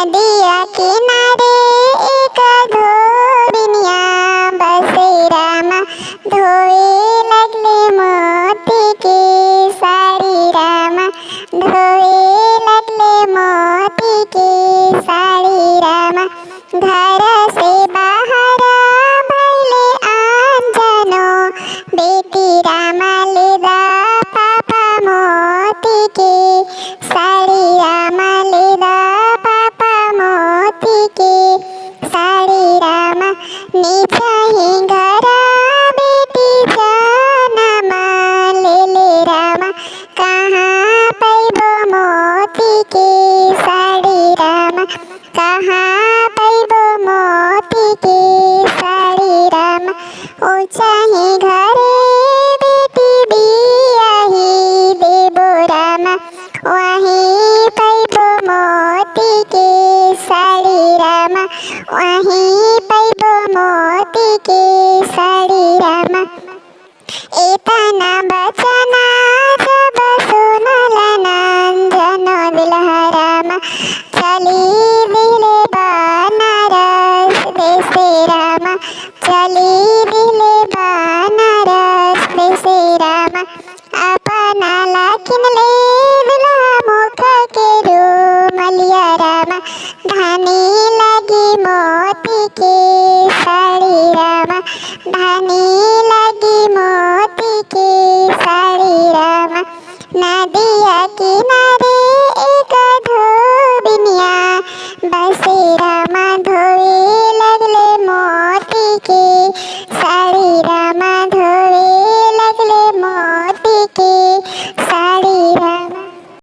नदिया किनारे एक धोबिनिया बसे रामा, धोए लगले मोती के साड़ी रामा, धोए लगले मोती के साड़ी रामा। घर से बाहर भैले आंजनो, बेटी रामा लेदा पापा मोती के साड़ी रामा, लेदा पापा मोती के साड़ी रामा। नीचा ही घर बेटी जनमा ले ले रामा, कहाँ पैबो मोती के साड़ी रामा, कहाँ पैबो मोती के साड़ी रामा। ऊँचा ही घरे बेटी बियाही देबो रामा, वहीं पैबो मोती के साड़ी रामा, वहीं पैबो मोती के साड़ी रामा। एतना बचना जब सुनल नंजनो दुल्हा रामा, चली दिले बनारस देशे रामा, चली दिले बनारस देशे रामा। अपना लाकिन ले दुल्हा मुख के रूमलिया रामा, धानी लगी मोती के साड़ी रामा, धानी लगी मोती के साड़ी रामा। नदिया की